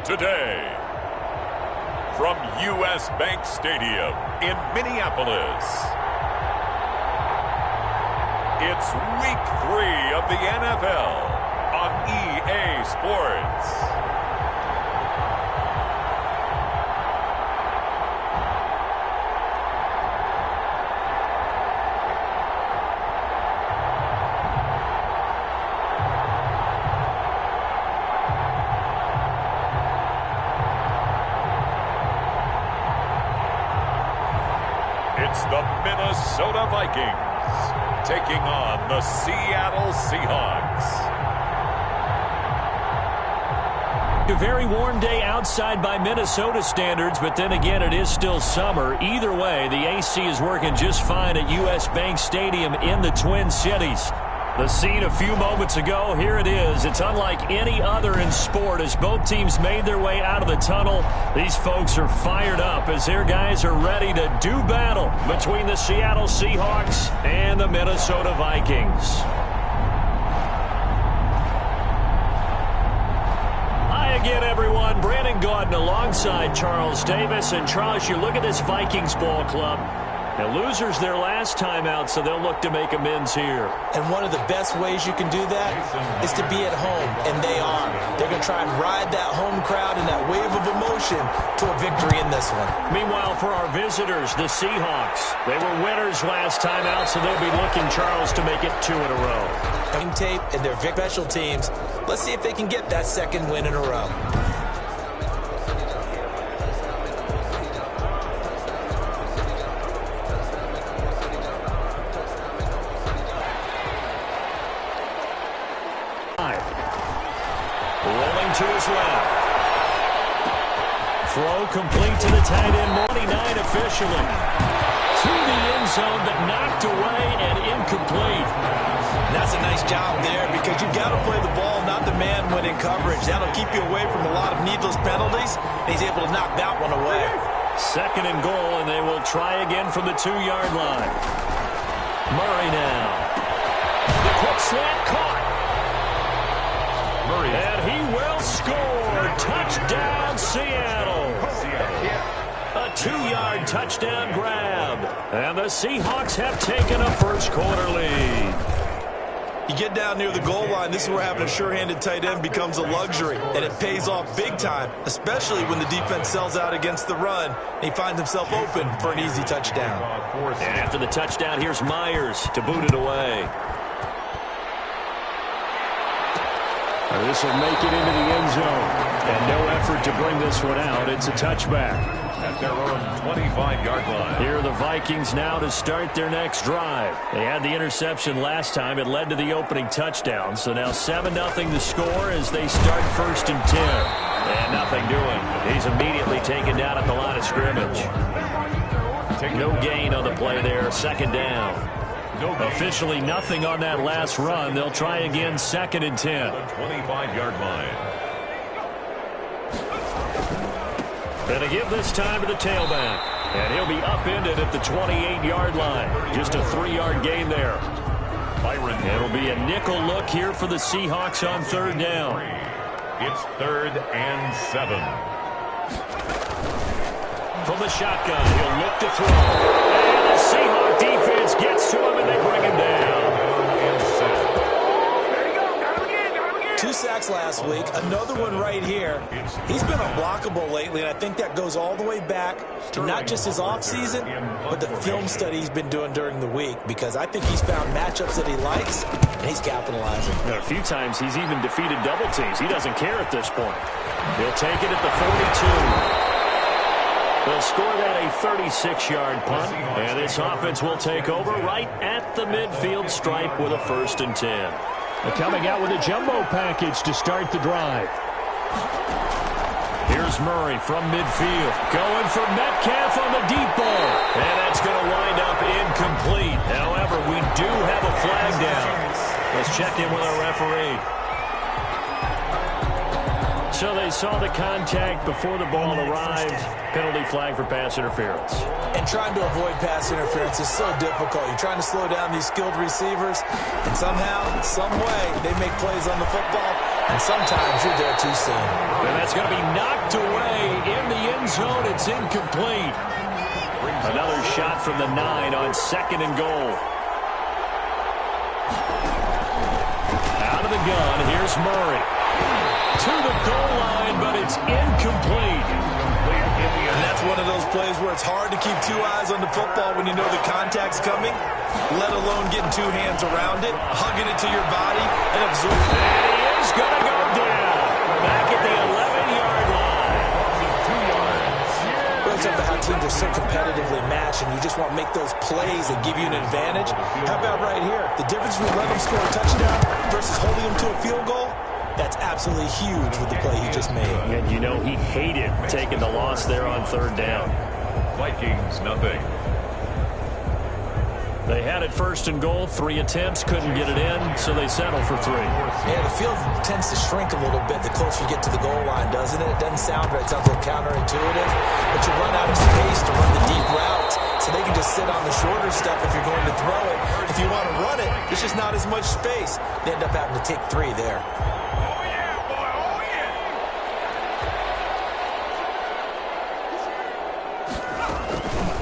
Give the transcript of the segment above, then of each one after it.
today. From U.S. Bank Stadium in Minneapolis, it's Week 3 of the NFL on EA Sports. It's the Minnesota Vikings taking on the Seattle Seahawks. A very warm day outside by Minnesota standards, but then again, it is still summer. Either way, the AC is working just fine at U.S. Bank Stadium in the Twin Cities. The scene a few moments ago, here it is. It's unlike any other in sport as both teams made their way out of the tunnel. These folks are fired up as their guys are ready to do battle between the Seattle Seahawks and the Minnesota Vikings. Hi again, everyone. Brandon Gaudin alongside Charles Davis. And Charles, you look at this Vikings ball club. Now, losers their last time out, so they'll look to make amends here. And one of the best ways you can do that is to be at home, and they are. They're going to try and ride that home crowd and that wave of emotion to a victory in this one. Meanwhile, for our visitors, the Seahawks, they were winners last time out, so they'll be looking, Charles, to make it 2 in a row. Tape and their special teams. Let's see if they can get that second win in a row. Rolling to his left. Throw complete to the tight end. 29 officially. To the end zone, but knocked away and incomplete. That's a nice job there because you've got to play the ball, not the man when in coverage. That'll keep you away from a lot of needless penalties. He's able to knock that one away. 2nd and goal, and they will try again from the 2-yard line. Murray now. The quick slant caught. Murray. And he will score. Touchdown, Seattle. A 2-yard touchdown grab. And the Seahawks have taken a first-quarter lead. You get down near the goal line, this is where having a sure-handed tight end becomes a luxury, and it pays off big time, especially when the defense sells out against the run, and he finds himself open for an easy touchdown. And after the touchdown, here's Myers to boot it away. This will make it into the end zone. And no effort to bring this one out. It's a touchback. At their own 25-yard line. Here are the Vikings now to start their next drive. They had the interception last time. It led to the opening touchdown. So now 7-0 the score as they start 1st and 10. And nothing doing. He's immediately taken down at the line of scrimmage. No gain on the play there. 2nd down. Officially nothing on that last run. They'll try again 2nd and 10. 25-yard line. And to give this time to the tailback. And he'll be upended at the 28-yard line. Just a 3-yard gain there. Byron. It'll be a nickel look here for the Seahawks on 3rd down. It's 3rd and 7. From the shotgun, he'll look to throw. And the Seahawk defense gets to him, and they bring him down. 2 sacks last week, another one right here. He's been unblockable lately, and I think that goes all the way back to not just his offseason, but the film study he's been doing during the week, because I think he's found matchups that he likes, and he's capitalizing. A few times he's even defeated double teams. He doesn't care at this point. He'll take it at the 42. They'll score that a 36-yard punt, and this offense will take over right at the midfield stripe with a 1st and 10. They're coming out with a jumbo package to start the drive. Here's Murray from midfield, going for Metcalf on the deep ball, and that's going to wind up incomplete. However, we do have a flag down. Let's check in with our referee. So they saw the contact before the ball arrived. Penalty flag for pass interference. And trying to avoid pass interference is so difficult. You're trying to slow down these skilled receivers, and somehow, some way, they make plays on the football. And sometimes you're there too soon. And that's going to be knocked away in the end zone. It's incomplete. Another shot from the 9 on 2nd and goal. Out of the gun, here's Murray. To the goal line, but it's incomplete. And that's one of those plays where it's hard to keep two eyes on the football when you know the contact's coming, let alone getting two hands around it, hugging it to your body, and absorbing it. And he is going to go down. Back at the 11-yard line. 2 yards. Well, it's up to how teams are so competitively matched, and you just want to make those plays that give you an advantage. How about right here? The difference between letting them score a touchdown versus holding them to a field goal? That's absolutely huge with the play he just made. And you know he hated taking the loss there on 3rd down. Vikings, nothing. They had it 1st and goal, 3 attempts, couldn't get it in, so they settle for 3. Yeah, the field tends to shrink a little bit the closer you get to the goal line, doesn't it? It doesn't sound right. It sounds a little counterintuitive, but you run out of space to run the deep routes, so they can just sit on the shorter stuff if you're going to throw it. If you want to run it, there's just not as much space. They end up having to take 3 there.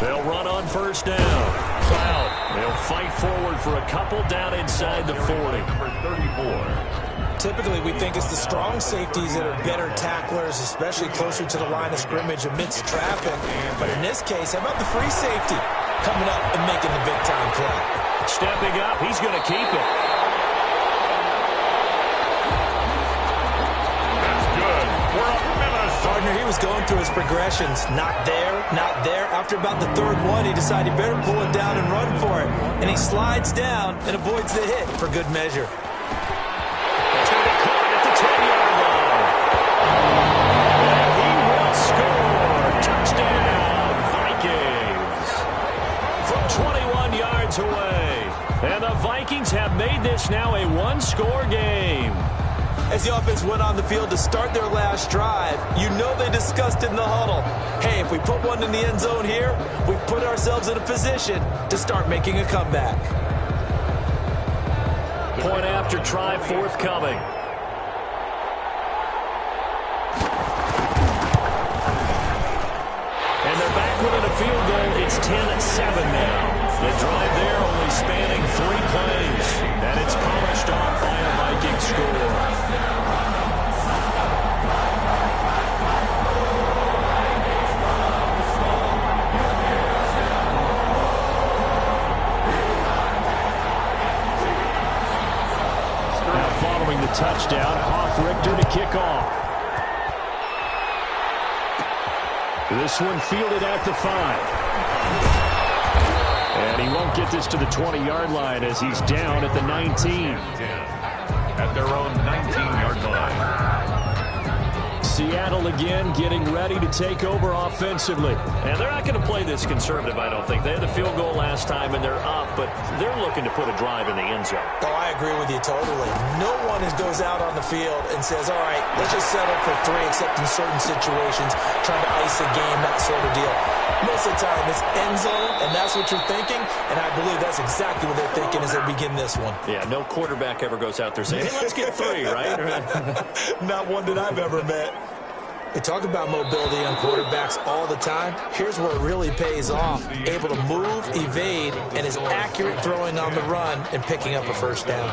They'll run on 1st down. Cloud. They'll fight forward for a couple down inside the 40. Number 34. Typically, we think it's the strong safeties that are better tacklers, especially closer to the line of scrimmage amidst traffic. But in this case, how about the free safety coming up and making the big-time play? Stepping up, he's going to keep it. That's good. We're up Minnesota. Partner, he was going through his progressions. Not there, not there. After about the 3rd one, he decided he better pull it down and run for it. And he slides down and avoids the hit for good measure. It's going to be caught at the 10-yard line. And he will score. Touchdown, Vikings. From 21 yards away. And the Vikings have made this now a one-score game. As the offense went on the field to start their last drive, you know they discussed in the huddle, hey, if we put one in the end zone here, we've put ourselves in a position to start making a comeback. Point after try forthcoming. And they're back within a field goal. It's 10-7 now. The drive there only spanning 3 plays. And it's polished off by a Viking score. The touchdown, Richter to kick off. This one fielded at the 5. And he won't get this to the 20-yard line as he's down at the 19. At their own 19-yard line. Seattle again getting ready to take over offensively. And they're not going to play this conservative, I don't think. They had the field goal last time, and they're up, but they're looking to put a drive in the end zone. Oh, I agree with you totally. No one goes out on the field and says, all right, let's just settle for 3, except in certain situations, trying to ice a game, that sort of deal. Most of the time, it's end zone, and that's what you're thinking, and I believe that's exactly what they're thinking as they begin this one. Yeah, no quarterback ever goes out there saying, hey, let's get 3, right? Not one that I've ever met. They talk about mobility on quarterbacks all the time. Here's where it really pays off. Able to move, evade, and is accurate throwing on the run and picking up a 1st down.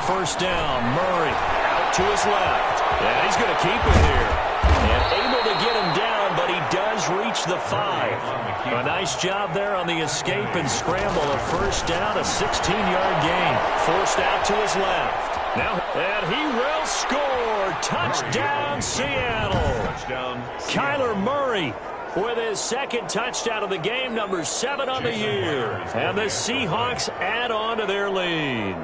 First down, Murray out to his left. And he's going to keep it here. And able to get him down, but he does reach the 5. A nice job there on the escape and scramble. A 1st down, a 16-yard gain. Forced out to his left. Now, and he will score. Touchdown, Seattle. Touchdown. Kyler Murray with his 2nd touchdown of the game, number 7 on the year. And the Seahawks add on to their lead.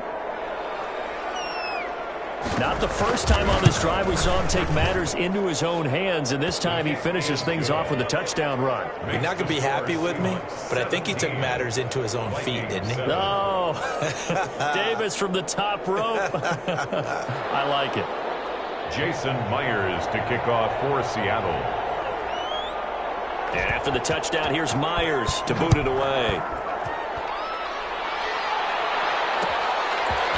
Not the first time on this drive we saw him take matters into his own hands, and this time he finishes things off with a touchdown run. You're not going to be happy with me, but I think he took matters into his own feet, didn't he? No. Davis from the top rope. I like it. Jason Myers to kick off for Seattle. And after the touchdown, here's Myers to boot it away.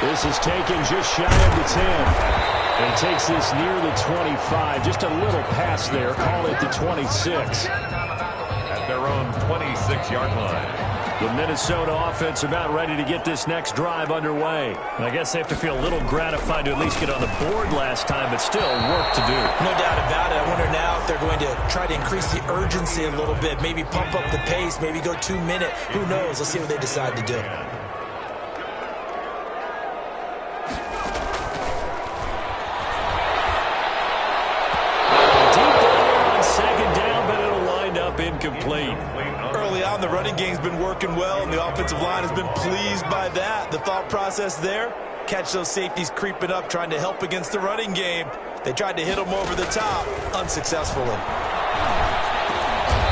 This is taken just shy of the 10. And takes this near the 25. Just a little pass there. Call it the 26. At their own 26-yard line. The Minnesota offense about ready to get this next drive underway. And I guess they have to feel a little gratified to at least get on the board last time, but still work to do. No doubt about it. I wonder now if they're going to try to increase the urgency a little bit, maybe pump up the pace, maybe go 2-minute. Who knows? Let's see what they decide to do. Deep ball on second down, but it'll wind up incomplete. Early on, the running game's been working well, and the offensive line has been pleased by that. The thought process there, catch those safeties creeping up, trying to help against the running game. They tried to hit them over the top, unsuccessfully.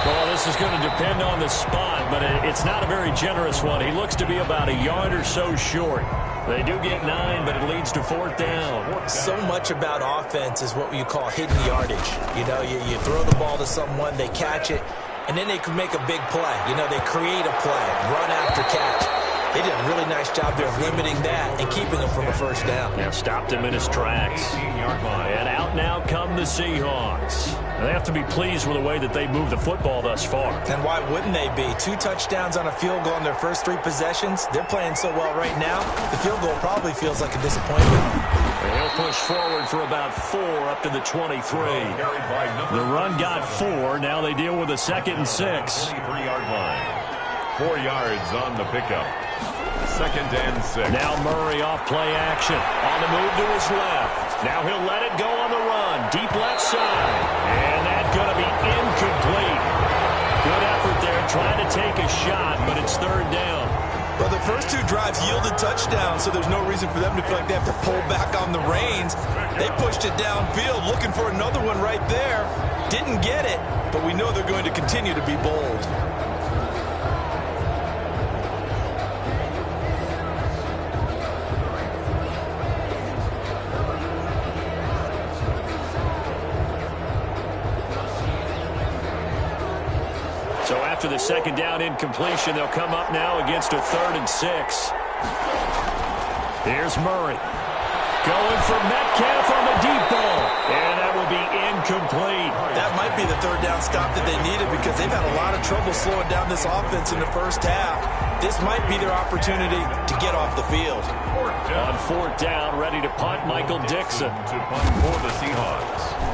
Well, this is going to depend on the spot, but it's not a very generous one. He looks to be about a yard or so short. They do get 9, but it leads to 4th down. So much about offense is what you call hidden yardage. You know, you throw the ball to someone, they catch it, and then they can make a big play. You know, they create a play, run after catch. They did a really nice job there of limiting that and keeping him from a first down. Yeah, stopped him in his tracks. And out now come the Seahawks. And they have to be pleased with the way that they moved the football thus far. And why wouldn't they be? 2 touchdowns on a field goal in their first 3 possessions. They're playing so well right now, the field goal probably feels like a disappointment. And he'll push forward for about 4 up to the 23. The run got 4. Now they deal with a 2nd and 6. 23-yard line. 4 yards on the pickup. 2nd and 6. Now Murray off play action. On the move to his left. Now he'll let it go on the run. Deep left side. And that's going to be incomplete. Good effort there trying to take a shot, but it's 3rd down. Well, the first 2 drives yielded touchdowns, so there's no reason for them to feel like they have to pull back on the reins. They pushed it downfield, looking for another one right there. Didn't get it, but we know they're going to continue to be bold. So after the 2nd down incompletion, they'll come up now against a 3rd and 6. Here's Murray. Going for Metcalf on the deep ball. And that will be incomplete. That might be the 3rd down stop that they needed because they've had a lot of trouble slowing down this offense in the first half. This might be their opportunity to get off the field. On 4th down, ready to punt, Michael Dixon. To punt for the Seahawks.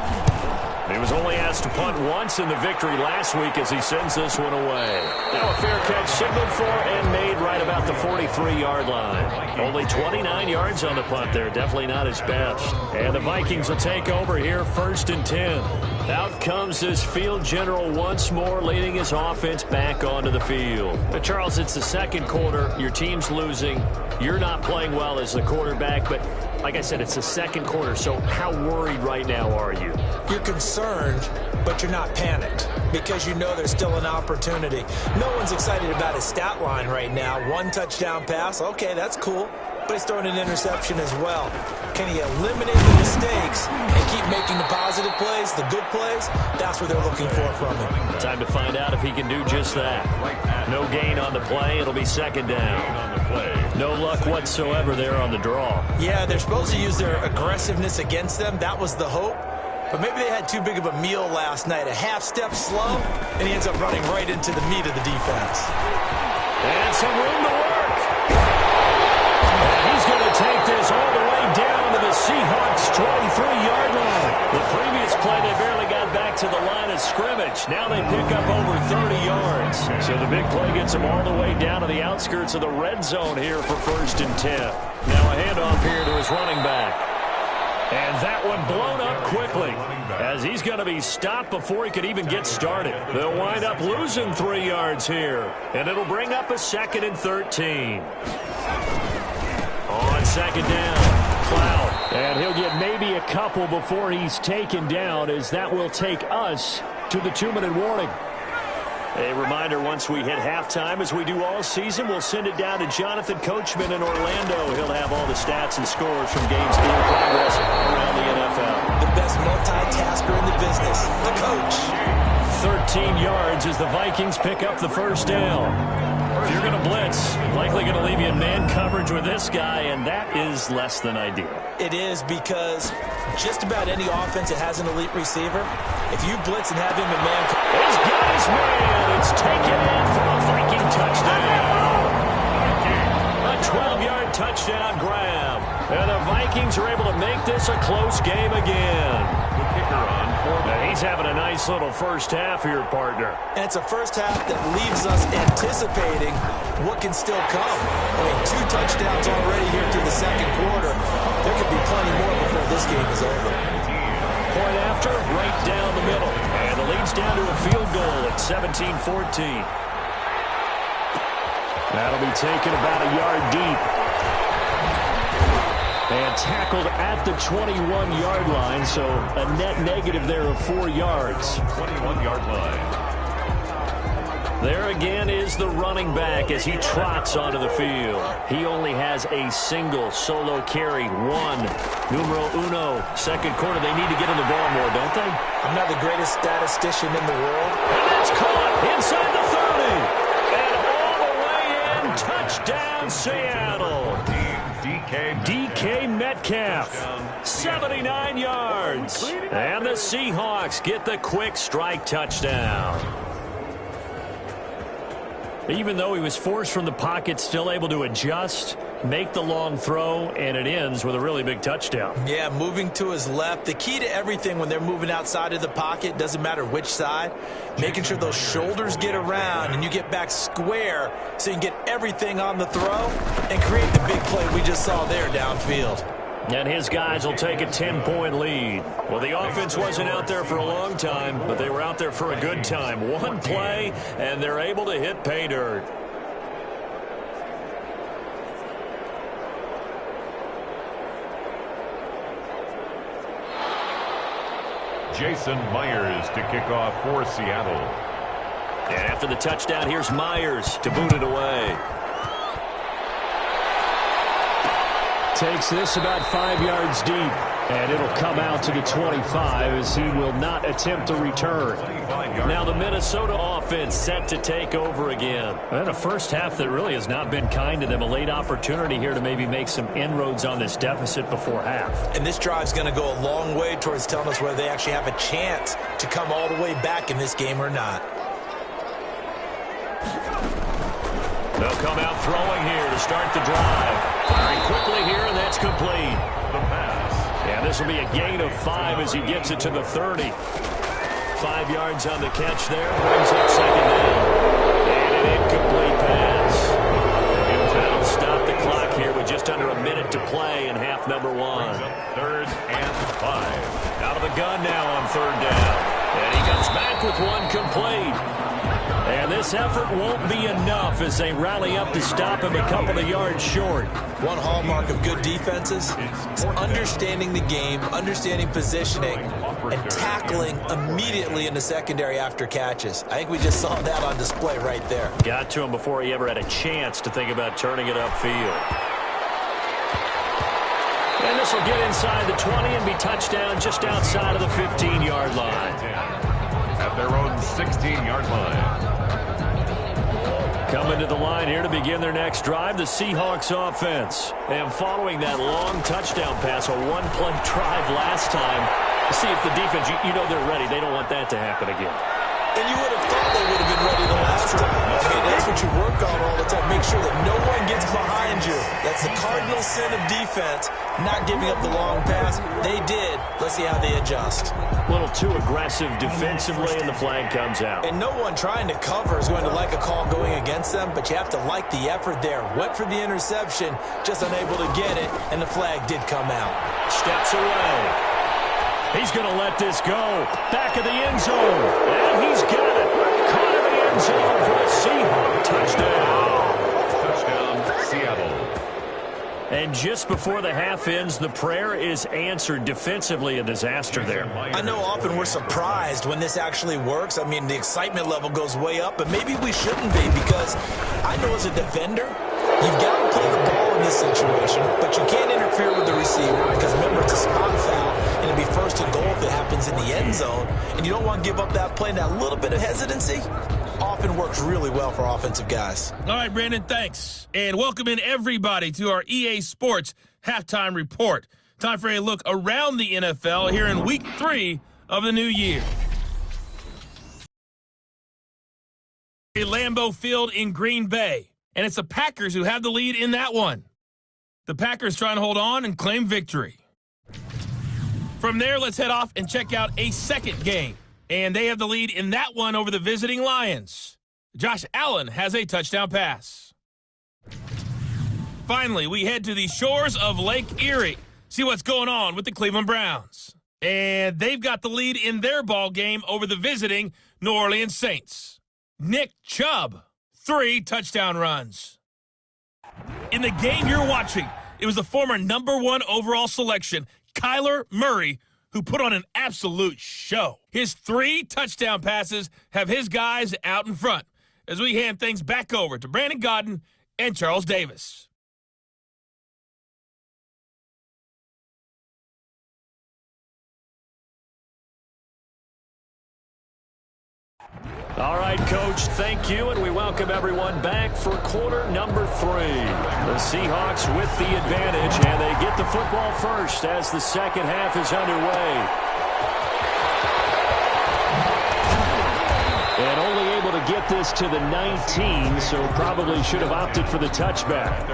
He was only asked to punt once in the victory last week as he sends this one away. Now a fair catch signaled for and made right about the 43-yard line. Only 29 yards on the punt there. Definitely not his best. And the Vikings will take over here 1st and 10. Out comes this field general once more, leading his offense back onto the field. But Charles, it's the 2nd quarter. Your team's losing. You're not playing well as the quarterback, but like I said, it's the 2nd quarter, so how worried right now are you? You're concerned, but you're not panicked because you know there's still an opportunity. No one's excited about his stat line right now. 1 touchdown pass, okay, that's cool, but he's throwing an interception as well. Can he eliminate the mistakes and keep making the positive plays, the good plays? That's what they're looking for from him. Time to find out if he can do just that. No gain on the play. It'll be 2nd down. No luck whatsoever there on the draw. Yeah, they're supposed to use their aggressiveness against them. That was the hope. But maybe they had too big of a meal last night. A half step slow, and he ends up running right into the meat of the defense. And some room to work. And he's going to take this all the way down to the Seahawks 23-yard line. The previous play, they barely got back to the line of scrimmage. Now they pick up over 30 yards. So the big play gets them all the way down to the outskirts of the red zone here for 1st and 10. Now a handoff here to his running back. And that one blown up quickly as he's going to be stopped before he could even get started. They'll wind up losing 3 yards here, and it'll bring up a 2nd and 13. On 2nd down, Cloud. And he'll get maybe a couple before he's taken down, as that will take us to the 2-minute warning. A reminder, once we hit halftime, as we do all season, we'll send it down to Jonathan Coachman in Orlando. He'll have all the stats and scores from games in progress around the NFL. The best multitasker in the business, the coach. 13 yards as the Vikings pick up the first down. If you're going to blitz, likely going to leave you in man coverage with this guy, and that is less than ideal. It is, because just about any offense that has an elite receiver, if you blitz and have him in man coverage, his guy's man, it's taken in for a Viking touchdown. A 12-yard touchdown grab. And the Vikings are able to make this a close game again. The kicker on. And he's having a nice little first half here, partner. and it's a first half that leaves us anticipating what can still come. I mean, 2 touchdowns already here through the second quarter. There could be plenty more before this game is over. Point after, right down the middle. And the lead's down to a field goal at 17-14. That'll be taken about a yard deep. And tackled at the 21-yard line, so a net negative there of 4 yards. 21-yard line. There again is the running back as he trots onto the field. He only has a single solo carry, 1. Numero uno. Second quarter, they need to get him the ball more, don't they? I'm not the greatest statistician in the world. And that's caught inside the 30. And all the way in, touchdown Seattle. DK Metcalf, 79 yards. And the Seahawks get the quick strike touchdown. Even though he was forced from the pocket, still able to adjust, make the long throw, and it ends with a really big touchdown. Yeah, moving to his left. The key to everything when they're moving outside of the pocket, doesn't matter which side, making sure those shoulders get around and you get back square so you can get everything on the throw and create the big play we just saw there downfield. And his guys will take a 10-point lead. Well, the offense wasn't out there for a long time, but they were out there for a good time. One play, and they're able to hit pay dirt. Jason Myers to kick off for Seattle. And after the touchdown, here's Myers to boot it away. Takes this about 5 yards deep, and it'll come out to the 25 as he will not attempt to return. Now the Minnesota offense set to take over again. And a first half that really has not been kind to them. A late opportunity here to maybe make some inroads on this deficit before half. And this drive's going to go a long way towards telling us whether they actually have a chance to come all the way back in this game or not. They'll come out throwing here to start the drive. Firing quickly here, and that's complete. The pass. Yeah, this will be a gain of 5 as he gets it to the 30. 5 yards on the catch there. Brings up second down. And an incomplete pass. That'll stop the clock here with just under a minute to play in half number 1. Brings up 3rd and 5. Out of the gun now on 3rd down. And he comes back with one complete. And this effort won't be enough as they rally up to stop him a couple of yards short. One hallmark of good defenses is understanding the game, understanding positioning, and tackling immediately in the secondary after catches. I think we just saw that on display right there. Got to him before he ever had a chance to think about turning it upfield. And this will get inside the 20 and be touchdown just outside of the 15-yard line. At their own 16-yard line. Coming to the line here to begin their next drive, the Seahawks offense. And following that long touchdown pass, a one-play drive last time, see if the defense, you know they're ready. They don't want that to happen again. And you would have thought they would have been ready the last time. I mean, that's what you work on all the time. Make sure that no one gets behind you. That's the cardinal sin of defense, not giving up the long pass. They did. Let's see how they adjust. A little too aggressive defensively, and the flag comes out. And no one trying to cover is going to like a call going against them, but you have to like the effort there. Went for the interception, just unable to get it, and the flag did come out. Steps away. He's going to let this go. Back of the end zone. And he's got it. Caught in the end zone for a Seahawks touchdown. Touchdown, Seattle. And just before the half ends, the prayer is answered. Defensively, a disaster there. I know often we're surprised when this actually works. I mean, the excitement level goes way up, but maybe we shouldn't be, because I know as a defender, you've got to play the ball in the this situation, but you can't interfere with the receiver because, remember, it's a spot foul, and it'll be first and goal if it happens in the end zone, and you don't want to give up that play. That little bit of hesitancy often works really well for offensive guys. All right, Brandon, thanks. And welcome in everybody to our EA Sports Halftime Report. Time for a look around the NFL here in Week 3 of the new year. Lambeau Field in Green Bay, and it's the Packers who have the lead in that one. The Packers trying to hold on and claim victory. From there, let's head off and check out a second game, and they have the lead in that one over the visiting Lions. Josh Allen has a touchdown pass. Finally, we head to the shores of Lake Erie, see what's going on with the Cleveland Browns. And they've got the lead in their ball game over the visiting New Orleans Saints. Nick Chubb, 3 touchdown runs. In the game you're watching, it was the former #1 overall selection, Kyler Murray, who put on an absolute show. His 3 touchdown passes have his guys out in front as we hand things back over to Brandon Godden and Charles Davis. All right, Coach, thank you, and we welcome everyone back for quarter number 3. The Seahawks with the advantage, and they get the football first as the second half is underway. And only able to get this to the 19, so probably should have opted for the touchback.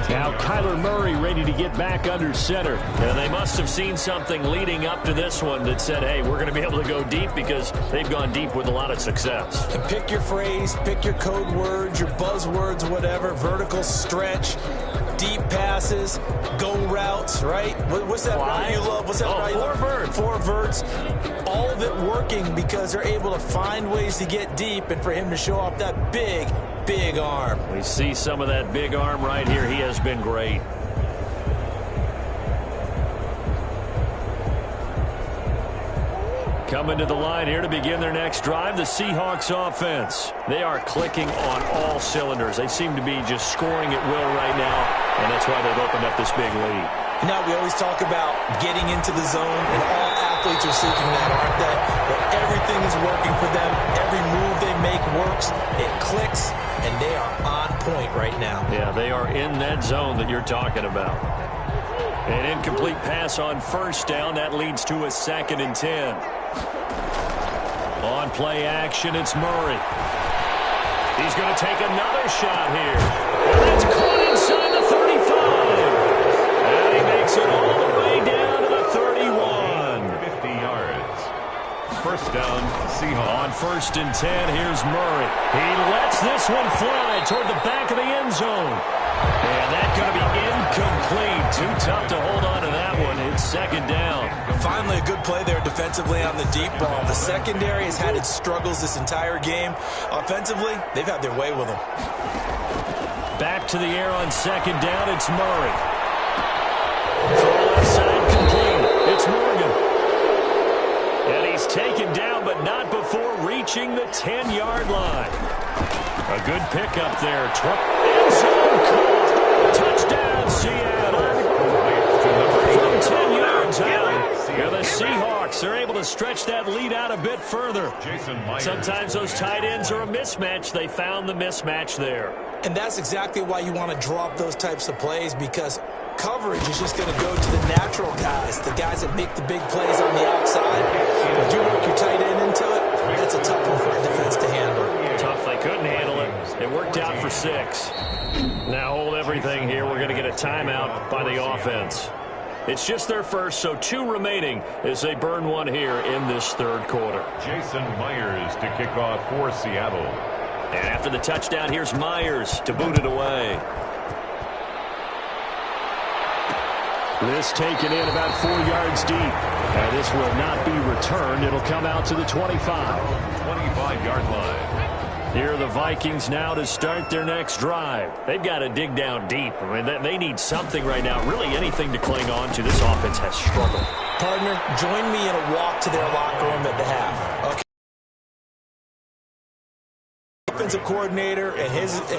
Now Kyler Murray ready to get back under center. And they must have seen something leading up to this one that said, hey, we're going to be able to go deep because they've gone deep with a lot of success. And pick your phrase, pick your code words, your buzzwords, whatever, vertical stretch, deep passes, go routes, right? What's that route you love? What's that route you love? 4 verts. 4 verts. All of it working because they're able to find ways to get deep and for him to show off that big, big arm. We see some of that big arm right here. He has been great. Coming to the line here to begin their next drive, the Seahawks offense. They are clicking on all cylinders. They seem to be just scoring at will right now, and that's why they've opened up this big lead. Now, we always talk about getting into the zone, and all athletes are seeking that, aren't they? But everything is working for them. Every move they make works. It clicks, and they are on point right now. Yeah, they are in that zone that you're talking about. An incomplete pass on first down. That leads to a 2nd and 10. On play action, it's Murray. He's going to take another shot here. And it's caught inside the 35. And he makes it all the way down to the 31. 50 yards. First down, Seahawks. On 1st and 10, here's Murray. He lets this one fly toward the back of the end zone. And that's going to be incomplete. Too tough to hold on to that one. It's 2nd down. Finally, a good play there defensively on the deep ball. The secondary has had its struggles this entire game. Offensively, they've had their way with them. Back to the air on 2nd down. It's Murray. Throw left side complete. It's Morgan. And he's taken down, but not before reaching the 10-yard line. A good pickup there. End zone caught. Touchdown, Seattle. From 10 yards out. Yeah, the Seahawks are able to stretch that lead out a bit further. Sometimes those tight ends are a mismatch. They found the mismatch there. And that's exactly why you want to drop those types of plays, because coverage is just going to go to the natural guys, the guys that make the big plays on the outside. If you work your tight end into it, that's a tough one for a defense to handle. Tough, they couldn't handle it. It worked out for 6. Now hold everything here. We're going to get a timeout by the offense. It's just their first, so 2 remaining as they burn one here in this 3rd quarter. Jason Myers to kick off for Seattle. And after the touchdown, here's Myers to boot it away. This taken in about 4 yards deep. And this will not be returned. It'll come out to the 25. 25-yard line. Here are the Vikings now to start their next drive. They've got to dig down deep. I mean, they need something right now, really anything to cling on to. This offense has struggled. Partner, join me in a walk to their locker room at the half. Okay. offensive coordinator and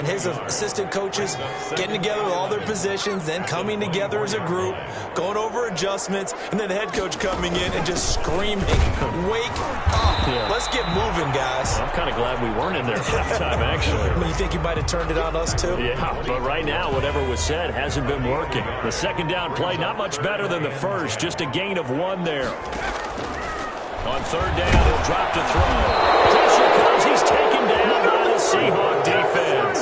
his assistant coaches getting together with all their positions, then coming together as a group, going over adjustments, and then the head coach coming in and just screaming, "Wake up! Yeah. Let's get moving, guys." I'm kind of glad we weren't in there at halftime, actually. I mean, you think you might have turned it on us too? Yeah, but right now, whatever was said hasn't been working. The second down play, not much better than the first, just a gain of 1 there. On third down, he'll drop to throw. Pressure comes, he's taken down by the Seahawks defense.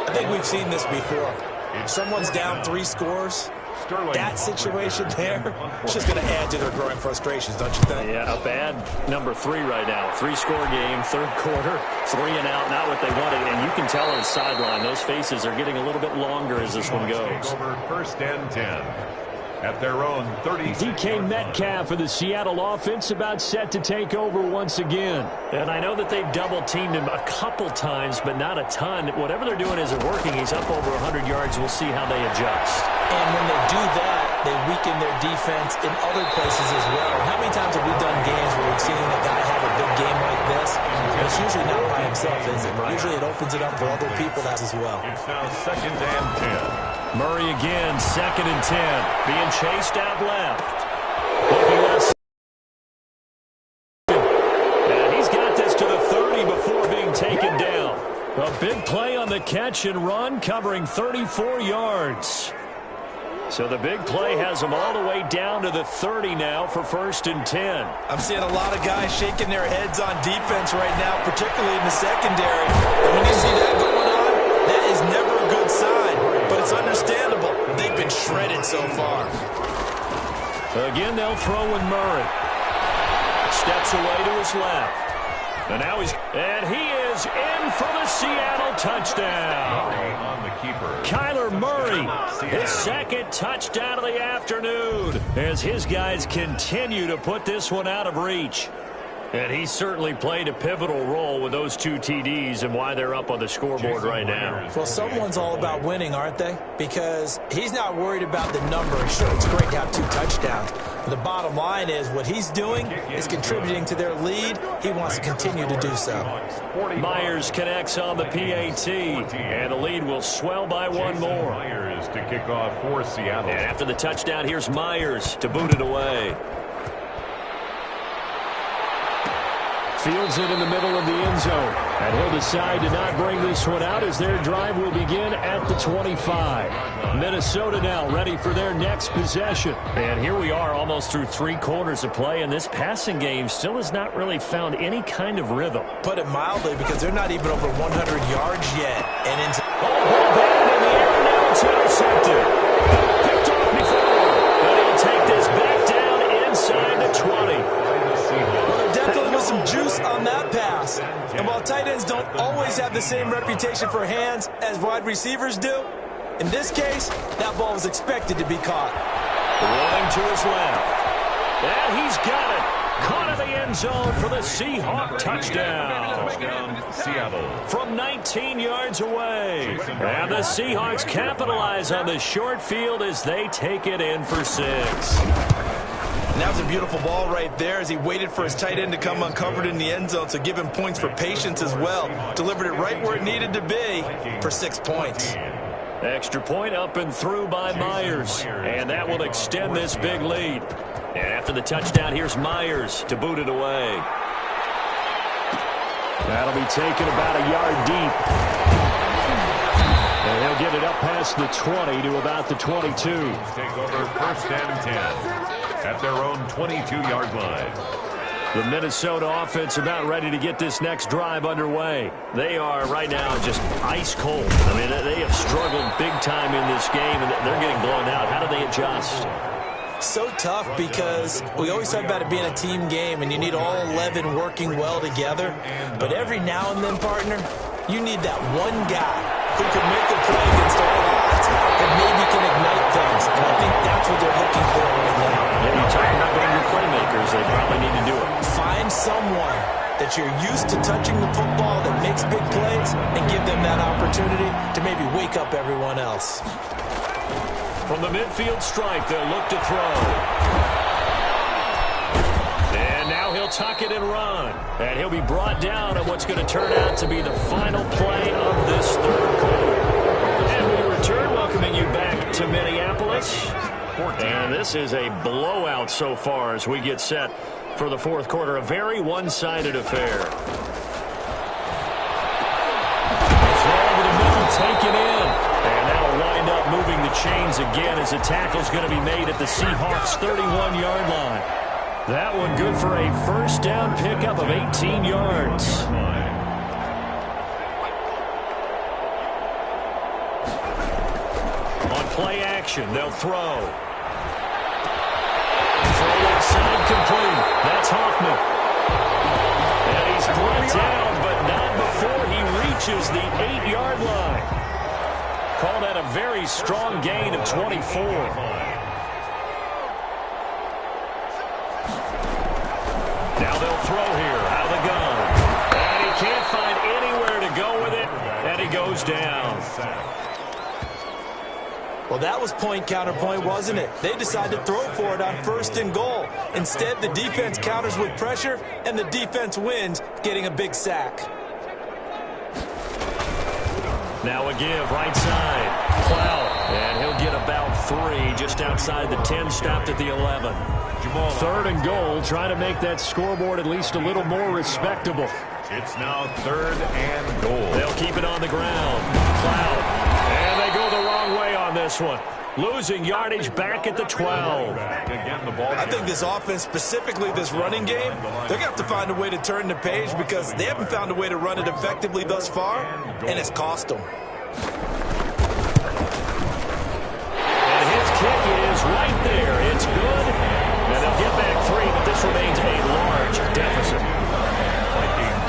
I think we've seen this before. If someone's down 3 scores, that situation there, it's just going to add to their growing frustrations, don't you think? Yeah, a bad number 3 right now. 3-score game, third quarter, 3 and out, not what they wanted. And you can tell on the sideline, those faces are getting a little bit longer as this one goes. Over first and 10 at their own 30. DK Metcalf for the Seattle offense about set to take over once again. And I know that they've double-teamed him a couple times, but not a ton. Whatever they're doing isn't working. He's up over 100 yards. We'll see how they adjust. And when they do that, they weaken their defense in other places as well. How many times have we done games where we've seen a guy have a big game like this? And it's usually not by himself, is it? Usually it opens it up for other people as well. It's now second and 10. Murray again, second and 10. Being chased out left. Looking left. And he's got this to the 30 before being taken down. A big play on the catch and run, covering 34 yards. So the big play has them all the way down to the 30 now for first and 10. I'm seeing a lot of guys shaking their heads on defense right now, particularly in the secondary. And when you see that going on, that is never a good sign. But it's understandable. They've been shredded so far. Again, they'll throw with Murray. Steps away to his left. And now he is in for the Seattle touchdown. On the keeper. Kyler Murray, his second touchdown of the afternoon, as his guys continue to put this one out of reach. And he certainly played a pivotal role with those 2 TDs and why they're up on the scoreboard right now. Well, someone's all about winning, aren't they? Because he's not worried about the number. Sure, it's great to have 2 touchdowns. But the bottom line is what he's doing is contributing to their lead. He wants to continue to do so. Myers connects on the PAT, and the lead will swell by 1 more. Myers to kick off for Seattle. And after the touchdown, here's Myers to boot it away. Fields it in the middle of the end zone. And he'll decide to not bring this one out as their drive will begin at the 25. Minnesota now ready for their next possession. And here we are almost through 3 quarters of play, and this passing game still has not really found any kind of rhythm. Put it mildly, because they're not even over 100 yards yet. And into ball batted in the air, now it's intercepted. Picked off before. But he'll take this back down inside the 20. definitely was some juice on that pass. And while tight ends don't always have the same reputation for hands as wide receivers do, in this case, that ball was expected to be caught. Rolling to his left. And he's got it. Caught in the end zone for the Seahawks touchdown. Seattle. From 19 yards away. And the Seahawks capitalize on the short field as they take it in for 6. And that was a beautiful ball right there as he waited for his tight end to come uncovered in the end zone, so give him points for patience as well. Delivered it right where it needed to be for 6 points. Extra point up and through by Myers. And that will extend this big lead. And after the touchdown, here's Myers to boot it away. That'll be taken about a yard deep. And he'll get it up past the 20 to about the 22. Take over first and 10 at their own 22-yard line. The Minnesota offense about ready to get this next drive underway. They are right now just ice cold. I mean, they have struggled big time in this game, and they're getting blown out. How do they adjust? So tough because we always talk about it being a team game, and you need all 11 working well together. But every now and then, partner, you need that one guy who can make a play against all odds and maybe can ignite things. And I think that's what they're looking for right now. Yeah, you're talking about being your playmakers. They probably need to do it. Find someone that you're used to touching the football that makes big plays and give them that opportunity to maybe wake up everyone else. From the midfield stripe, they'll look to throw. And now he'll tuck it and run. And he'll be brought down on what's going to turn out to be the final play of this third quarter. And we return, welcoming you back to Minneapolis. And this is a blowout so far as we get set for the fourth quarter. A very one-sided affair. Throw over the middle, taken in. And that'll wind up moving the chains again as the tackle's going to be made at the Seahawks' 31-yard line. That one good for a first down pickup of 18 yards. On play action, they'll throw. Throw inside complete. That's Hoffman. And he's brought down, but not before he reaches the 8-yard line. Call that a very strong gain of 24. Now they'll throw here out of the gun. And he can't find anywhere to go with it. And he goes down. Well, that was point counterpoint, wasn't it? They decided to throw for it on 1st and goal. Instead, the defense counters with pressure, and the defense wins, getting a big sack. Now a give, right side. Cloud, and he'll get about 3 just outside the 10, stopped at the 11. 3rd and goal, trying to make that scoreboard at least a little more respectable. It's now 3rd and goal. They'll keep it on the ground. Cloud, and they go the wrong way on this one. Losing yardage back at the 12. I think this offense, specifically this running game, they're going to have to find a way to turn the page because they haven't found a way to run it effectively thus far, and it's cost them. And his kick is right there. It's good. And they'll get back 3, but this remains a large deficit.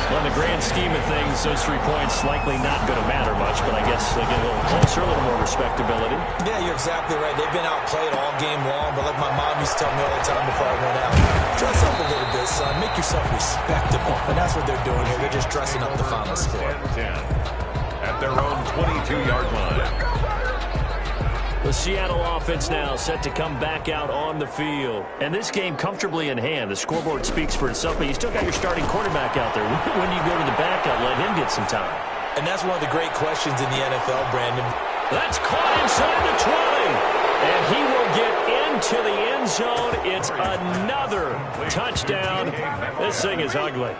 Well, in the grand scheme of things, those 3 points likely not going to matter much, but I guess they get a little closer, a little more respectability. Yeah, you're exactly right. They've been outplayed all game long, but like my mom used to tell me all the time before I went out, dress up a little bit, son. Make yourself respectable. And that's what they're doing here. They're just dressing up the final score. 10 at their own 22-yard line. The Seattle offense now set to come back out on the field. And this game comfortably in hand. The scoreboard speaks for itself, but you still got your starting quarterback out there. When you go to the backup, let him get some time. And that's one of the great questions in the NFL, Brandon. That's caught inside the 20. And he will get into the end zone. It's another touchdown. This thing is ugly.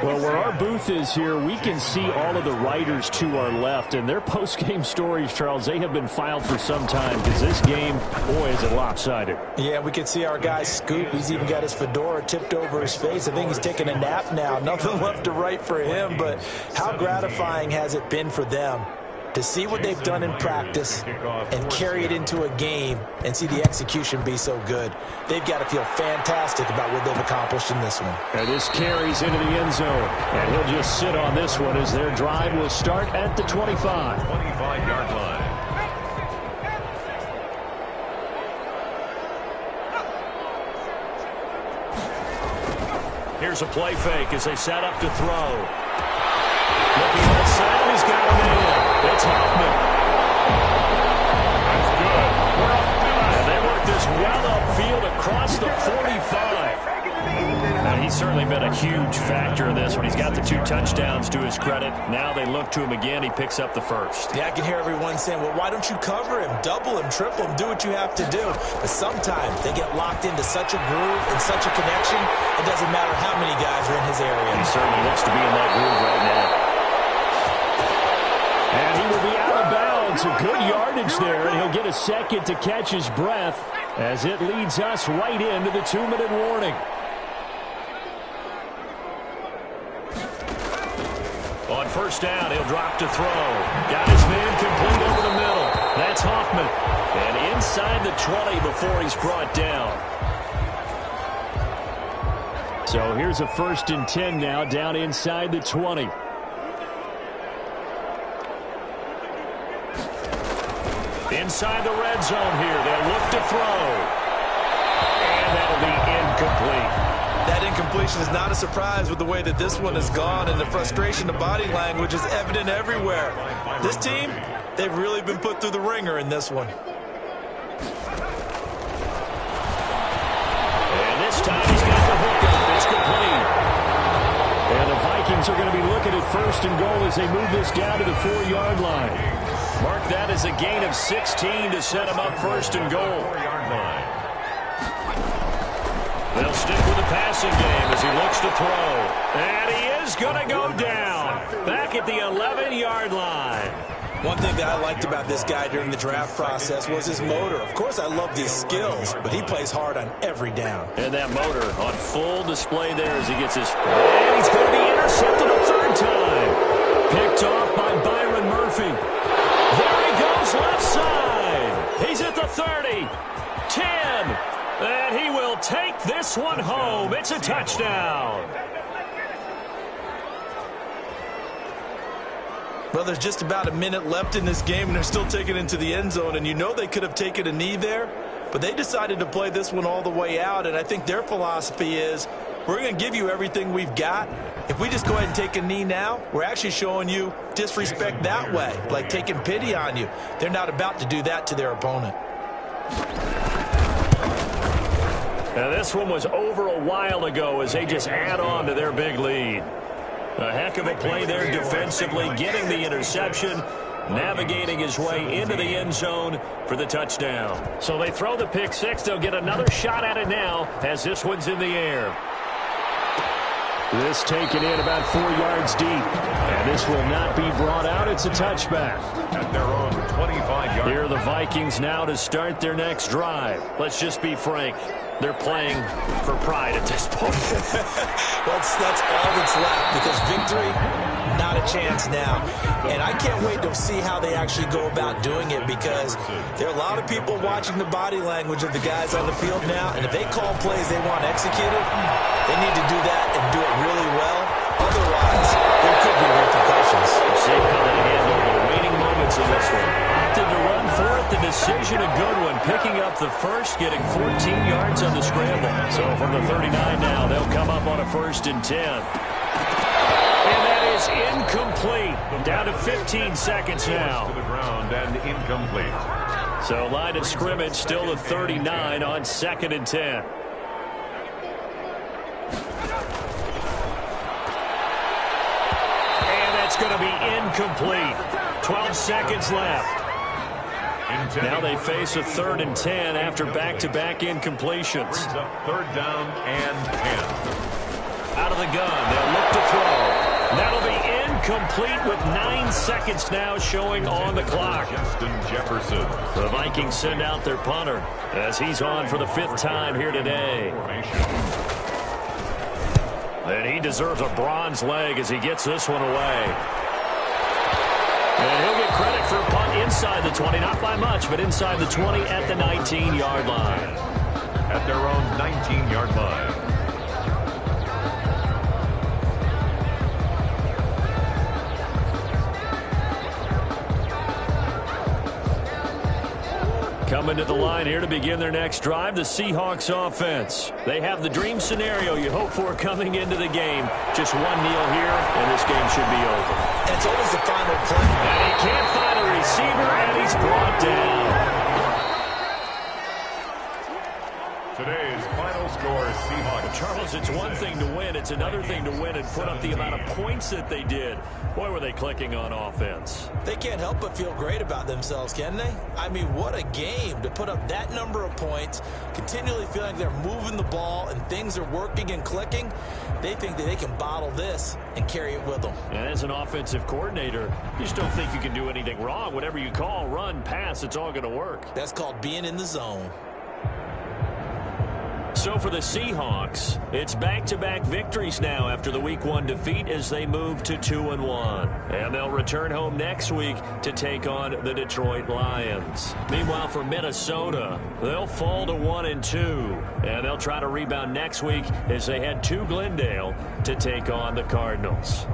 Well, where our booth is here, we can see all of the writers to our left. And their post-game stories, Charles, they have been filed for some time because this game, boy, is it lopsided. Yeah, we can see our guy Scoop. He's even got his fedora tipped over his face. I think he's taking a nap now. Nothing left to write for him, but how gratifying has it been for them to see what they've done in practice and carry it into a game and see the execution be so good. They've got to feel fantastic about what they've accomplished in this one. And this carries into the end zone. And he'll just sit on this one as their drive will start at the 25. 25-yard line. Here's a play fake as they set up to throw. Looking outside, and he's got one in. It's Hoffman. That's good. And they work this well upfield across the 45. Now, he's certainly been a huge factor in this one. He's got the 2 touchdowns to his credit. Now they look to him again. He picks up the first. Yeah, I can hear everyone saying, well, why don't you cover him, double him, triple him, do what you have to do. But sometimes they get locked into such a groove and such a connection, it doesn't matter how many guys are in his area. He certainly looks to be in that groove right now. And he will be out of bounds. A good yardage there, and he'll get a second to catch his breath as it leads us right into the 2-minute warning. On first down, he'll drop to throw. Got his man complete over the middle. That's Hoffman. And inside the 20 before he's brought down. So here's a 1st and 10 now, down inside the 20. Inside the red zone here. They'll look to throw. And that'll be incomplete. That incompletion is not a surprise with the way that this one has gone, and the frustration, the body language is evident everywhere. This team, they've really been put through the ringer in this one. And this time he's got the hook up. It's complete. Vikings are going to be looking at 1st and goal as they move this down to the 4-yard line. Mark that as a gain of 16 to set them up 1st and goal. 4-yard line. They'll stick with the passing game as he looks to throw. And he is going to go down. Back at the 11-yard line. One thing that I liked about this guy during the draft process was his motor. Of course, I love these skills, but he plays hard on every down. And that motor on full display there as he gets his... And he's going to be intercepted a 3rd time. Picked off by Byron Murphy. There he goes left side. He's at the 30, 10, and he will take this one home. It's a touchdown. Well, there's just about a minute left in this game, and they're still taking it into the end zone. And you know they could have taken a knee there, but they decided to play this one all the way out. And I think their philosophy is, we're going to give you everything we've got. If we just go ahead and take a knee now, we're actually showing you disrespect that way, like taking pity on you. They're not about to do that to their opponent. Now, this one was over a while ago as they just add on to their big lead. A heck of a play there defensively, getting the interception, navigating his way into the end zone for the touchdown. So they throw the pick six. They'll get another shot at it now as this one's in the air. This taken in about 4 yards deep. And this will not be brought out. It's a touchback. At their own 25-yard. Here are the Vikings now to start their next drive. Let's just be frank. They're playing for pride at this point. That's all that's left, because victory, not a chance now. And I can't wait to see how they actually go about doing it, because there are a lot of people watching the body language of the guys on the field now, and if they call plays they want executed, they need to do that and do it really well. Otherwise, there could be repercussions. We'll see how they handle the remaining moments in this one. Opted to run for it. The decision a good one. Picking up the first, getting 14 yards on the scramble. So from the 39 now, they'll come up on a 1st and 10. And that is incomplete. Down to 15 seconds now. To the ground and incomplete. So line of scrimmage still the 39 on 2nd and 10. It's going to be incomplete. 12 seconds left. Now they face a 3rd and 10 after back-to-back incompletions. Brings up 3rd down and 10. Out of the gun, they'll look to throw. That'll be incomplete with 9 seconds now showing on the clock. Justin Jefferson. The Vikings send out their punter as he's on for the 5th time here today. And he deserves a bronze leg as he gets this one away. And he'll get credit for a punt inside the 20, not by much, but inside the 20 at the 19-yard line. At their own 19-yard line. Coming to the line here to begin their next drive, the Seahawks offense. They have the dream scenario you hope for coming into the game. Just one kneel here, and this game should be over. It's always the final play. And he can't find a receiver, and he's brought down. Today's final score, Seahawks. Charles, it's one thing to win. It's another thing to win and put up the amount of points that they did. Boy, were they clicking on offense. They can't help but feel great about themselves, can they? I mean, what a game to put up that number of points, continually feeling like they're moving the ball and things are working and clicking. They think that they can bottle this and carry it with them. And as an offensive coordinator, you just don't think you can do anything wrong. Whatever you call, run, pass, it's all going to work. That's called being in the zone. So for the Seahawks, it's back-to-back victories now after the Week 1 defeat as they move to 2-1. And they'll return home next week to take on the Detroit Lions. Meanwhile, for Minnesota, they'll fall to 1-2. And they'll try to rebound next week as they head to Glendale to take on the Cardinals.